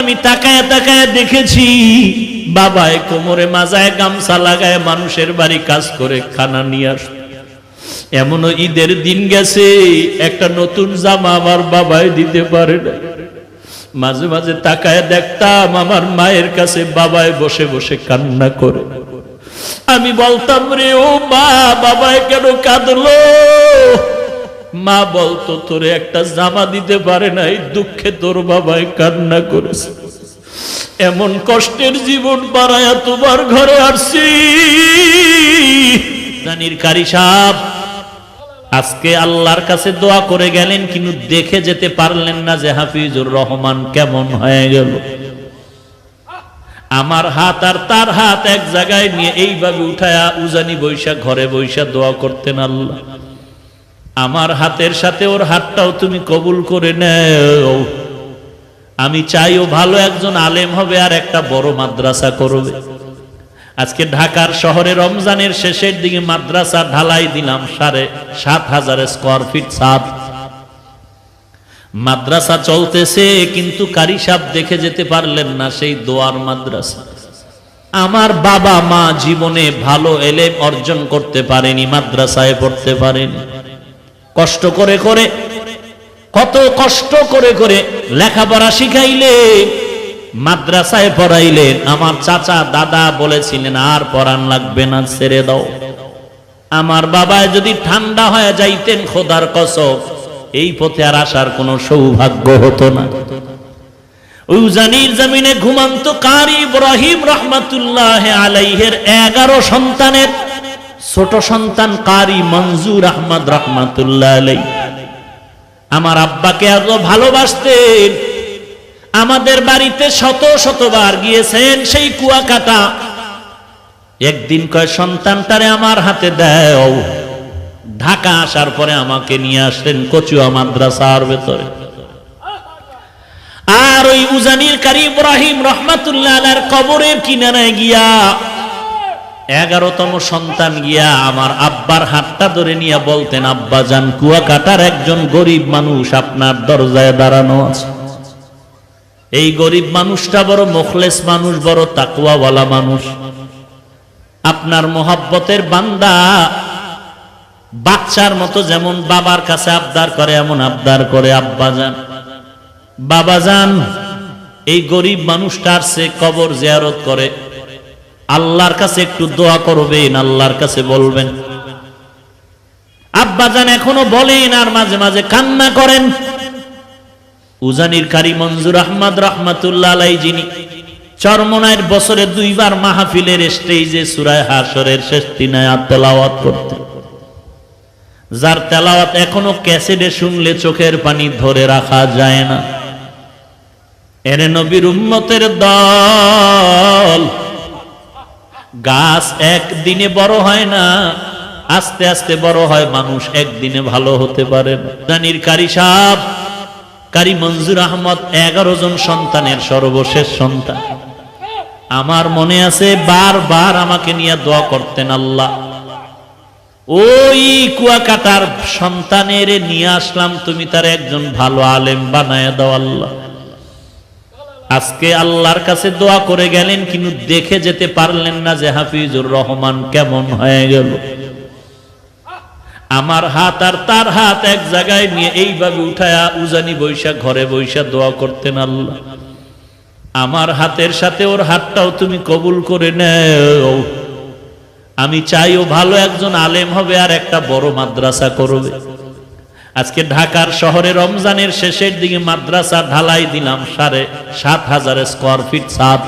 আমি তাকায় তাকায় দেখেছি বাবায় কোমরে মাজায় গামছা লাগায় মানুষের বাড়ি কাজ করে খানা নিয়ে আসে। এমনও ঈদের দিন গেছে একটা নতুন জামা আমার বাবাই দিতে পারে না। মাঝে মাঝে তাকায় দেখতাম আমার মায়ের কাছে বাবায় বসে বসে কান্না করে। আমি বলতাম, রে ও মা, বাবায় কেন কাঁদলো? মা বলতো, তোরে একটা জামা দিতে পারে নাই, দুঃখে তোর বাবায় কান্না করেছে। এমন কষ্টের জীবন বাড়ায়া তোমার ঘরে আসছি। জানির কারি সাহেব আজকে আল্লাহর কাছে দোয়া করে গেলেন, কিন্তু দেখে যেতে পারলেন না যে হাফিজুর রহমান কেমন হয়ে গেল। আমার হাত আর তার হাত এক জায়গায় নিয়ে এইভাবে উঠায়া উজানি বৈশা ঘরে বৈশা দোয়া করতেন, আল্লাহ আমার হাতের সাথে ওর হাতটাও তুমি কবুল করে নেও। আমি চাই ও ভালো একজন আলেম হবে আর একটা বড় মাদ্রাসা করবে। আজকে ঢাকার শহরে রমজানের শেষের দিকে মাদ্রাসা ঢালাই দিলাম 7,500 স্কয়ার ফিট ছাদ। মাদ্রাসা চলতেছে, কিন্তু কারি সাহেব দেখে যেতে পারলেন না সেই দোয়ার মাদ্রাসা। আমার বাবা মা জীবনে ভালো এলেম অর্জন করতে পারেনি, মাদ্রাসায় পড়তে পারেনি। কষ্ট করে করে, কত কষ্ট করে করে লেখাপড়া শিখাইলে, মাদ্রাসায় পড়াইলেন। আমার চাচা দাদা বলেছিলেন আর পড়ান লাগবে না, ছেড়ে দাও। আমার বাবায় যদি ঠান্ডা হয়ে যাইতেন, খোদার কসম এই পথে আর আসার কোনো সৌভাগ্য হতো না। উজানির জমিনে ঘুমন্ত কারি ইব্রাহিম রহমাতুল্লাহ আলাইহির 11 সন্তানের ছোট সন্তান কারি মঞ্জুর আহমদ রহমাতুল্লাহ আলাইহি আমার আব্বাকে এত ভালোবাসতেন। আমাদের বাড়িতে শত শতবার গিয়েছেন সেই কুয়াকাটা। একদিন কয়, সন্তানটারে আমার হাতে দাও। ঢাকা আসার পরে আমাকে নিয়ে আসলেন কচুয়া মাদ্রাসার ভেতরে। আর ওই উজানির কারি ইব্রাহিম রহমাতুল্লাহ আলাইহির কবরের কিনারায় গিয়া 11তম সন্তান গিয়া আমার আব্বার হাতটা ধরে নিয়ে বলতেন, আব্বা জান, কুয়াকাটার একজন গরিব মানুষ আপনার দরজায় দাঁড়ানো আছে। এই গরিব মানুষটা বড় মুখলেস মানুষ, বড় তাকওয়াওয়ালা মানুষ। আপনার মোহাব্বতের বান্দা। বাচ্চার মতো যেমন বাবার কাছে আবদার করে এমন আবদার করে, আব্বা জান, বাবা জান, এই গরিব মানুষটার সে কবর জিয়ারত করে, আল্লাহর কাছে একটু দোয়া করবেন, আল্লাহর কাছে বলবেন। আব্বা জান এখনো বলেন আর মাঝে মাঝে কান্না করেন। উজানির কারি মঞ্জুর আহমদ রহমাতুল্লাহ আলাইহি, যিনি চরমনায়ের বছরে 2 বার মাহফিলের স্টেজে সূরা হাশরের শেষ 3 আয়াত তেলাওয়াত করতেন, যার তেলাওয়াত এখনো ক্যাসেটে শুনলে চোখের পানি ধরে রাখা যায় না। এর নবীর উম্মতের দল। গাছ একদিনে বড় হয় না, আস্তে আস্তে বড় হয়। মানুষ একদিনে ভালো হতে পারে না। জানির কারি সাহেব কারি মঞ্জুর আহমদ 11 জন সন্তানের সর্বশেষ সন্তান। আমার মনে আছে বারবার আমাকে নিয়ে দোয়া করতেন, আল্লাহ ওই কুয়াকাটার সন্তানের নিয়ে আসলাম, তুমি তার একজন ভালো আলেম বানায় দাও আল্লাহ। আজকে আল্লাহর কাছে দোয়া করে গেলেন, কিন্তু দেখে যেতে পারলেন না যে হাফিজুর রহমান কেমন হয়ে গেল। আমার হাত আর তার হাত এক জায়গায় নিয়ে এইভাবে উঠায়া উজানি বৈশা ঘরে বৈশা দোয়া করতেন, আল্লাহ আমার হাতের সাথে ওর হাতটাও তুমি কবুল করে নেও। আমি চাই ও ভালো একজন আলেম হবে আর একটা বড় মাদ্রাসা করবে। আজকে ঢাকার শহরে রমজানের শেষের দিকে মাদ্রাসা ঢালাই দিলাম 7,500 স্কয়ার ফিট ছাদ।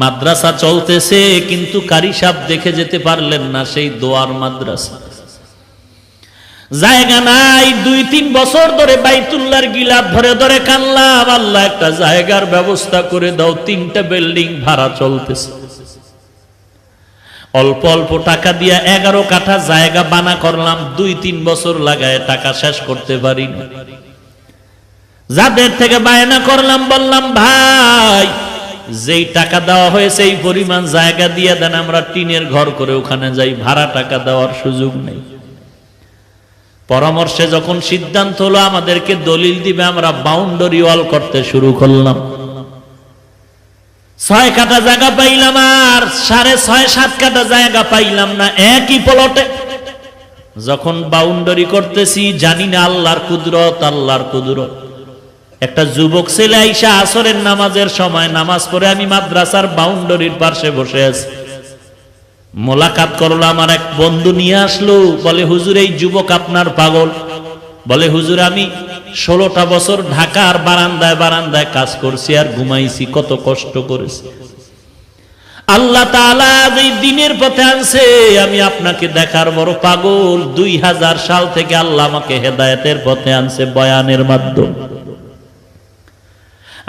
মাদ্রাসা চলতেছে, কিন্তু কারি সাহেব দেখে যেতে পারলেন না সেই দোয়ার মাদ্রাসা। জায়গা নাই, 2-3 বছর ধরে বাইতুল্লাহর গিলাফ ধরে ধরে কানলাম, আল্লাহ একটা জায়গার ব্যবস্থা করে দাও। 3টা বিল্ডিং ভাড়া চলতেছে। অল্প অল্প টাকা দিয়া 11 কাঠা জায়গা বানা করলাম। 2-3 বছর লাগায় টাকা শেষ করতে পারি না। যাদের থেকে বায়না করলাম, বললাম ভাই, যেই টাকা দেওয়া হয়েছে এই পরিমাণ জায়গা দিয়ে দেন, আমরা টিনের ঘর করে ওখানে যাই, ভাড়া টাকা দেওয়ার সুযোগ নেই। পরামর্শে যখন সিদ্ধান্ত হলো আমাদেরকে দলিল দিবে, আমরা বাউন্ডারি ওয়াল করতে শুরু করলাম। 6 কাঠা জায়গা পাইলাম আর 6.5-7 কাঠা জায়গা পাইলাম না একই প্লটে। যখন বাউন্ডারি করতেছি জানি না আল্লাহর কুদরত, আল্লাহর কুদরত। একটা যুবক ছেলে আইসা আসরের নামাজের সময় নামাজ পড়ে আমি মাদ্রাসার বাউন্ডারির পাশে বসে আছি। মোলাকাত করলো, আমার এক বন্ধু নিয়ে আসলো, বলে হুজুর এই যুবক আপনার পাগল। বলে হুজুর আমি 16টা বছর ঢাকার বারান্দায় বারান্দায় কাজ করছি আর ঘুমাইছি, কত কষ্ট করেছি। আল্লাহ তাআলা এই দিনের পথে আনছে, আমি আপনাকে দেখার বড় পাগল। 2000 সাল থেকে আল্লাহ আমাকে হেদায়েতের পথে আনছে বয়ানের মাধ্যমে।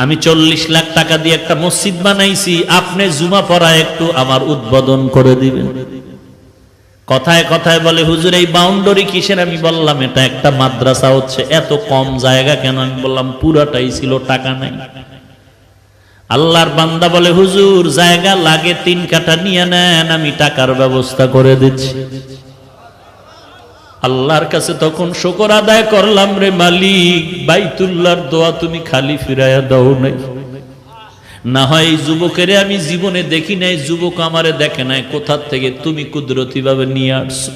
আমি 40 লাখ টাকা দিয়ে একটা মসজিদ বানাইছি, আপনি জুমা পড়ায় একটু আমার উদ্বোধন করে দিবেন। কথায় কথায় বলে হুজুর এই বাউন্ডারি কিসের? আমি বললাম এটা একটা মাদ্রাসা হচ্ছে, এত কম জায়গা কেন? আমি বললাম পুরাটাই ছিল, টাকা নাই। আল্লাহর বান্দা বলে হুজুর জায়গা লাগে 3 কাঠা নিয়ে নেন, আমি টাকার ব্যবস্থা করে দিচ্ছি। আল্লাহর কাছে তখন শুকর আদায় করলাম, রে মালিক বাইতুল্লাহর দোয়া তুমি খালি ফিরাইয়া দাও নাই। না হয় এই যুবকের আমি জীবনে দেখি নাই, যুবক আমারে দেখে নাই, কোথা থেকে তুমি কুদরতি ভাবে নিয়ে আসছো।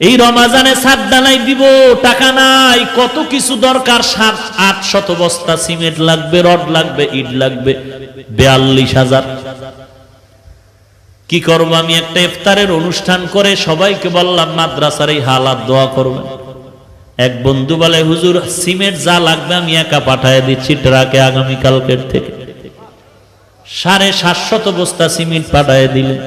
এই রমাজানে ছাদ ডালাই দিব, টাকা নাই, কত কিছু দরকার, 700-800 বস্তা সিমেন্ট লাগবে, রড লাগবে, ইট লাগবে, 42,000। কি করব? আমি একটা ইফতারের অনুষ্ঠান করে সবাইকে বললাম মাদ্রাসার এই হালাত দোয়া করবেন। এক বন্ধু বলে হুজুর সিমেন্ট যা লাগবে আমি একা পাঠিয়ে দিচ্ছি ট্রাকে, আগামী কালকের থেকে 750 বস্তা সিমেন্ট পাঠিয়ে দিলেন।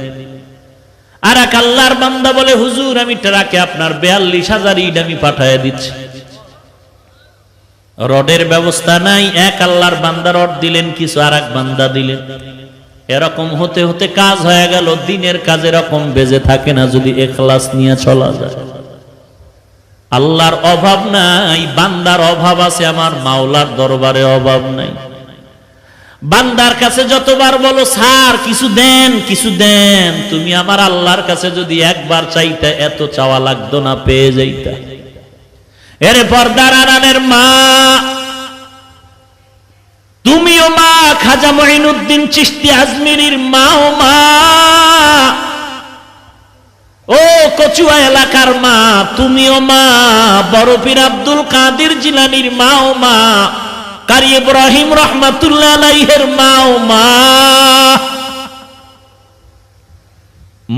আর এক আল্লাহর বান্দা বলে হুজুর আমি ট্রাকে আপনার 42,000 ইট আমি পাঠিয়ে দিচ্ছি। রডের ব্যবস্থা নাই, এক আল্লাহর বান্দা রড দিলেন, কিছু আর এক বান্দা দিলেন। এরকম হতে হতে কাজ হয়ে গেল। দিনের কাজ এরকম বেজে থাকে না যদি ইখলাস নিয়ে চলা যায়। আল্লাহর অভাব নাই, বান্দার অভাব আছে, আমার মাওলার দরবারে অভাব নাই। বান্দার কাছে যতবার বলো স্যার কিছু দেন, কিছু দেন, তুমি আমার আল্লাহর কাছে যদি একবার চাইতে এত চাওয়া লাগতো না, পেয়ে যাইতা। এরে পর্দার আড়ালের মা, তুমিও মা, খাজা মঈনুদ্দিন চিশতি আজমিরির মাও মা, ও কচুয়া এলাকার মা তুমিও মা, বড় পীর আব্দুল কাদের জিলানীর মাও মা, কারি ইব্রাহিম রহমাতুল্লাহ আলাইহির মাও মা।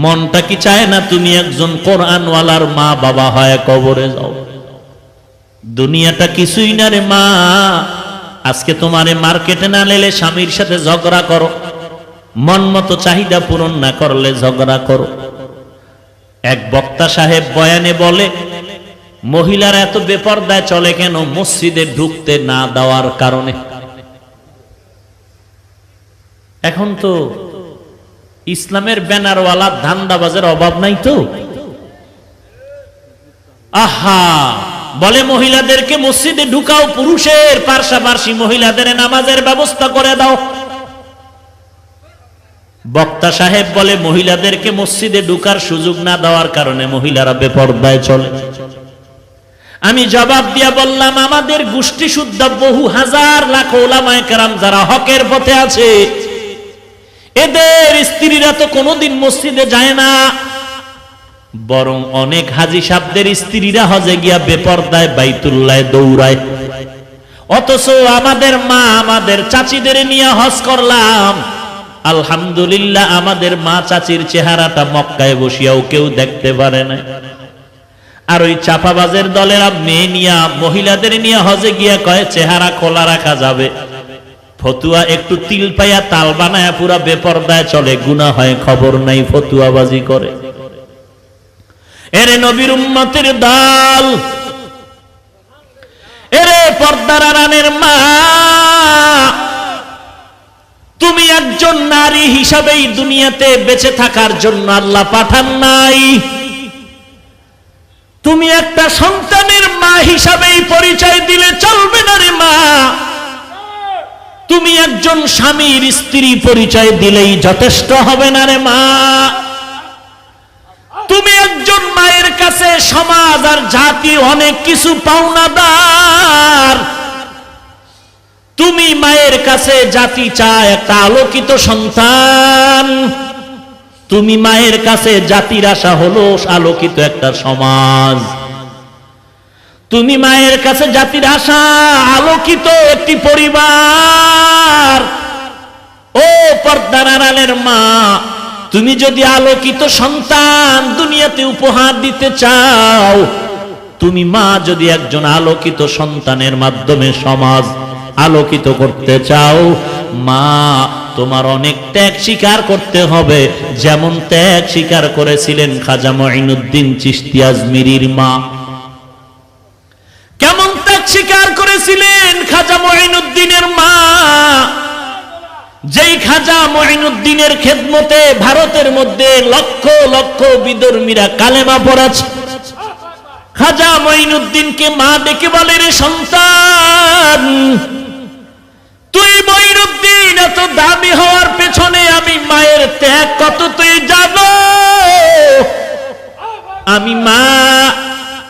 মনটা কি চায় না তুমি একজন কোরআনওয়ালার মা বাবা হয় কবরে যাও? দুনিয়াটা কিছুই না রে মা। আজকে তোমারে মার্কেটে না নিলে স্বামীর সাথে ঝগড়া করো, মন মতো চাহিদা পূরণ না করলে ঝগড়া করো। এক বক্তা সাহেব বয়ানে বলে মহিলারা এত বেপরদায় চলে কেন? মসজিদে ঢুকতে না দেওয়ার কারণে। এখন তো ইসলামের ব্যানারওয়ালা ধান্দাবাজের অভাব নাই তো। আহা, বলে মহিলাদেরকে মসজিদে ঢুকাও, পুরুষের পাশাপাশি মহিলাদের নামাজের ব্যবস্থা করে দাও। বক্তা সাহেব বলে মহিলাদেরকে মসজিদে ঢুকার সুযোগ না দেওয়ার কারণে মহিলারা বেপরদায় চলে। আমি জবাব দিয়া বললাম আমাদের গোষ্ঠী শুদ্ধ বহু হাজার লাখ ওলামায়ে কেরাম যারা হকের পথে আছে, এদের স্ত্রীরা তো কোনোদিন মসজিদে যায় না, বরং অনেক হাজী সাহেবদের স্ত্রীরা হজে গিয়া বেপরদায় বাইতুল্লাহ দৌড়ায়। অথচ আমাদের মা, আমাদের চাচিদের নিয়ে হজ করলাম, আলহামদুলিল্লাহ আমাদের মা চাচির চেহারাটা মক্কায় বসিয়াও কেউ দেখতে পারে না। আর ওই চাপাবাজের দলেরা মেয়ে নিয়া, মহিলাদের নিয়ে হজে গিয়া কয় চেহারা খোলা রাখা যাবে, ফতুয়া একটু তিল পাইয়া তাল বানায়া পুরা বেপরদায় চলে, গুনাহ হয় খবর নাই, ফতুয়াবাজি করে। এরে নবীর উম্মতের দল, এরে পর্দার আড়ালের মা, তুমি একজন নারী হিসাবেই দুনিয়াতে বেঁচে থাকার জন্য আল্লাহ পাঠান নাই। তুমি একটা সন্তানের মা হিসাবেই পরিচয় দিলে চলবে না রে মা। তুমি একজন স্বামীর স্ত্রী পরিচয় দিলেই যথেষ্ট হবে না রে মা। তুমি একজন মায়ের কাছে সমাজ আর জাতি অনেক কিছু পাওনাদার। তুমি মায়ের কাছে জাতি চায় একটা আলোকিত সন্তান, তুমি মায়ের কাছে জাতির আশা হলো আলোকিত একটা সমাজ। তুমি মায়ের কাছে জাতির আশা আলোকিত একটি পরিবার। ও পর্দার আড়ালের মা, তুমি যদি আলোকিত সন্তান দুনিয়াতে উপহার দিতে চাও, তুমি মা যদি একজন আলোকিত সন্তানের মাধ্যমে সমাজ আলোকিত করতে চাও, মা তোমার অনেক ত্যাগ স্বীকার করতে হবে, যেমন ত্যাগ স্বীকার করেছিলেন খাজা মঈনুদ্দিন চিশতি আজমিরির মা। কেমন ত্যাগ স্বীকার করেছিলেন খাজা মঈনুদ্দিনের মা, যেই খাজা মঈনুদ্দিনের খেদমতে ভারতের মধ্যে লক্ষ লক্ষ বিধর্মীরা কালেমা পড়েছে। খাজা মঈনুদ্দিনকে মা ডেকে বলে, রে সন্তান, তুই মঈনুদ্দিন এত দামি হওয়ার পেছনে আমি মায়ের ত্যাগ কত তুই জানো? আমি মা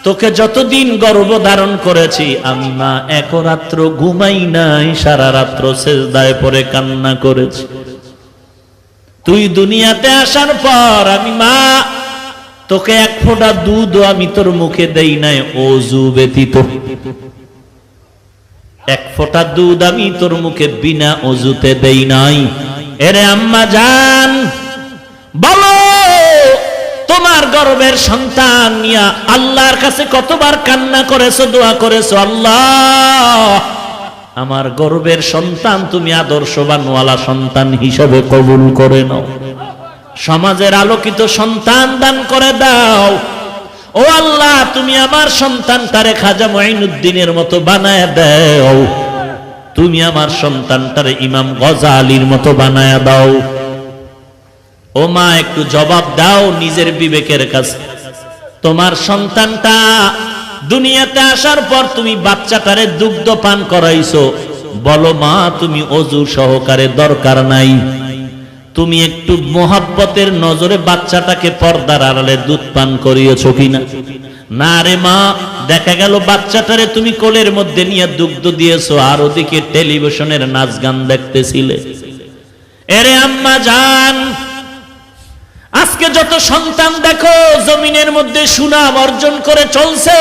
তোকে যতদিন গর্ভ ধারণ করেছি, আমি মা এক রাত্র ঘুমাই নাই, সারা রাত্র সেজদায় পড়ে কান্না করেছি। তুই দুনিয়াতে আসার পর আমি মা তোকে এক ফোঁটা দুধও আমি তোর মুখে দেই নাই ওযু ব্যতীত। এক ফোঁটা দুধ আমি তোর মুখে বিনা ওযুতে দেই নাই। এরে আম্মা জান, বলো তোমার গর্ভের সন্তান নিয়া আল্লাহর কাছে কতবার কান্না করেছো, দোয়া করেছো, আল্লাহ আমার গর্ভের সন্তান তুমি আদর্শবানওয়ালা সন্তান হিসেবে কবুল করে নাও, সমাজের আলোকিত সন্তান দান করে দাও। ও আল্লাহ, তুমি আমার সন্তানটারে খাজা মঈনুদ্দিনের মতো বানায় দাও, তুমি আমার সন্তানটারে ইমাম গজালির মতো বানায় দাও। ও মা, একটু জবাব দাও নিজের বিবেকের কাছে। তোমার সন্তানটা দুনিয়াতে আসার পর তুমি বাচ্চাটারে দুগ্ধ পান করাইছো, বলো মা তুমি ওযু সহকারে দরকার নাই, তুমি একটু মোহাব্বতের নজরে বাচ্চাটাকে পর্দার আড়ালে দুধ পান করিয়েছো কিনা? না রে মা, দেখা গেল বাচ্চাটারে তুমি কোলের মধ্যে নিয়ে দুগ্ধ দিয়েছো আর ওদিকে টেলিভিশনের নাচ গান দেখতেছিলে। এরে আম্মা জান, আজকে যত সন্তান দেখো জমিনের মধ্যে সুনাম অর্জন করে চলছে,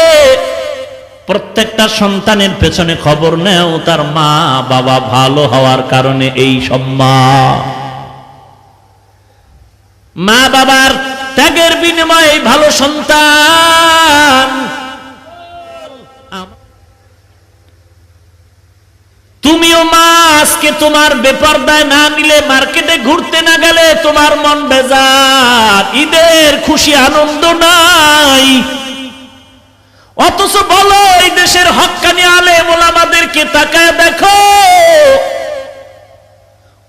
প্রত্যেকটা সন্তানের পেছনে খবর নেও তার মা বাবা ভালো হওয়ার কারণে এই সম্মান। মা বাবার ত্যাগের বিনিময়ে ভালো সন্তান। তুমিও মা আজকে তোমার বেপরদায় না নিলে, মার্কেটে ঘুরতে না গেলে তোমার মন বেজার, ঈদের খুশি আনন্দ নাই। অথচ বলো এই দেশের হক্কানি আলেম ওলামাদেরকে তাকায় দেখো,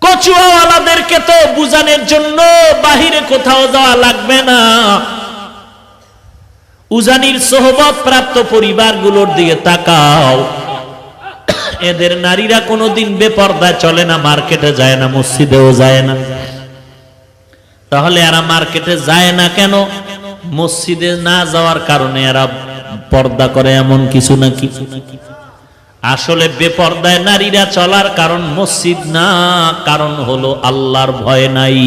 কচুয়াওয়ালাদেরকে তো বুঝানোর জন্য বাহিরে কোথাও যাওয়া লাগবে না। উজানির সোহবত প্রাপ্ত পরিবারগুলোর দিকে তাকাও, এদের নারীরা কোনোদিন বেপর্দায় চলে না, মার্কেটে যায় না, মসজিদেও যায় না। তাহলে এরা মার্কেটে যায় না কেন? মসজিদে না যাওয়ার কারণে এরা পর্দা করে এমন কিছু নাকি? আসলে বেপর্দায় নারীরা চলার কারণ মসজিদ না, কারণ হলো আল্লাহর ভয় নাই।